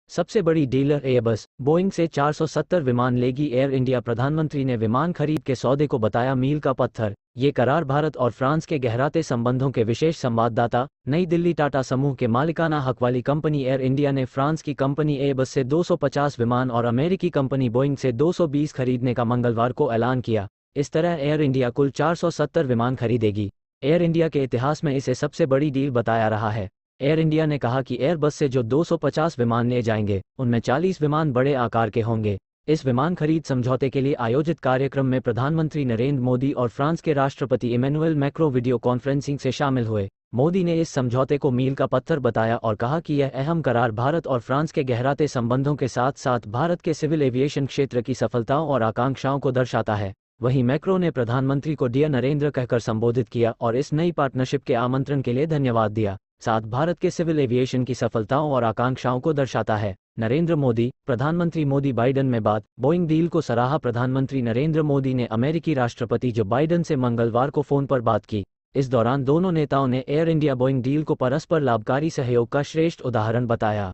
सबसे बड़ी dealer Airbus Boeing से 470 विमान लेगी एयर इंडिया। प्रधानमंत्री ने विमान खरीद के सौदे को बताया मील का पत्थर। ये करार भारत और फ्रांस के गहराते संबंधों के विशेष संवाददाता। नई दिल्ली। टाटा समूह के मालिकाना हक वाली कंपनी एयर इंडिया ने फ्रांस की कंपनी एयरबस से 250 विमान और अमेरिकी कंपनी बोइंग से 220 खरीदने का मंगलवार को ऐलान किया। इस तरह एयर इंडिया कुल 470 विमान खरीदेगी। एयर इंडिया के इतिहास में इसे सबसे बड़ी डील बताया रहा है। एयर इंडिया ने कहा कि एयरबस से जो 250 विमान ले जाएंगे उनमें 40 विमान बड़े आकार के होंगे। इस विमान खरीद समझौते के लिए आयोजित कार्यक्रम में प्रधानमंत्री नरेंद्र मोदी और फ्रांस के राष्ट्रपति इमैनुअल मैक्रों वीडियो कॉन्फ्रेंसिंग से शामिल हुए। मोदी ने इस समझौते को मील का पत्थर बताया और कहा कि यह अहम करार भारत और फ्रांस के गहराते संबंधों के साथ साथ भारत के सिविल एविएशन क्षेत्र की सफलताओं और आकांक्षाओं को दर्शाता है। वहीं मैक्रों ने प्रधानमंत्री को डियर नरेंद्र कहकर संबोधित किया और इस नई पार्टनरशिप के आमंत्रण के लिए धन्यवाद दिया। साथ भारत के सिविल एविएशन की सफलताओं और आकांक्षाओं को दर्शाता है। नरेंद्र मोदी। प्रधानमंत्री मोदी बाइडन में बात। बोइंग डील को सराहा। प्रधानमंत्री नरेंद्र मोदी ने अमेरिकी राष्ट्रपति जो बाइडन से मंगलवार को फोन पर बात की। इस दौरान दोनों नेताओं ने एयर इंडिया बोइंग डील को परस्पर लाभकारी सहयोग का श्रेष्ठ उदाहरण बताया।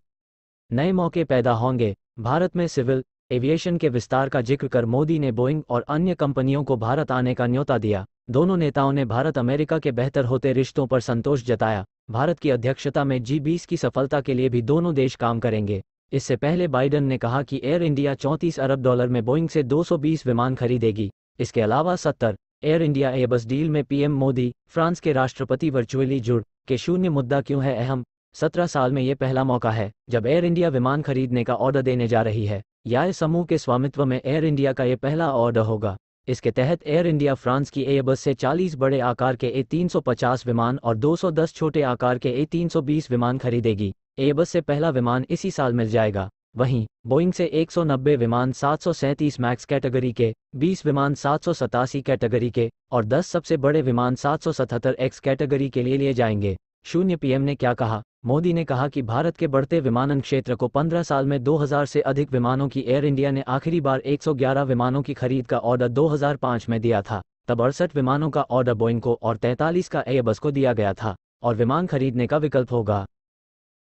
नए मौके पैदा होंगे। भारत में सिविल एविएशन के विस्तार का जिक्र कर मोदी ने बोइंग और अन्य कंपनियों को भारत आने का न्योता दिया। दोनों नेताओं ने भारत अमेरिका के बेहतर होते रिश्तों पर संतोष जताया। भारत की अध्यक्षता में G20 की सफलता के लिए भी दोनों देश काम करेंगे। इससे पहले बाइडन ने कहा कि एयर इंडिया $34 अरब में बोइंग से 220 विमान खरीदेगी। इसके अलावा 70 एयर इंडिया एयरबस डील में पीएम मोदी। फ्रांस के राष्ट्रपति वर्चुअली जुड़ के शून्य मुद्दा क्यों है अहम। 17 साल में ये पहला मौका है जब एयर इंडिया विमान खरीदने का ऑर्डर देने जा रही है। या समूह के स्वामित्व में एयर इंडिया का ये पहला ऑर्डर होगा। इसके तहत एयर इंडिया फ्रांस की एयरबस से 40 बड़े आकार के A350 विमान और 210 छोटे आकार के A320 विमान खरीदेगी। एयरबस से पहला विमान इसी साल मिल जाएगा। वहीं बोइंग से 190 विमान 737 मैक्स कैटेगरी के, 20 विमान 787 कैटेगरी के और 10 सबसे बड़े विमान 777 एक्स कैटेगरी के लिए जाएंगे। शून्य। पीएम ने क्या कहा। मोदी ने कहा कि भारत के बढ़ते विमानन क्षेत्र को 15 साल में 2000 से अधिक विमानों की एयर इंडिया ने आखिरी बार 111 विमानों की खरीद का ऑर्डर 2005 में दिया था। तब 68 विमानों का ऑर्डर बोइंग को और 43 का एयरबस को दिया गया था और विमान खरीदने का विकल्प होगा।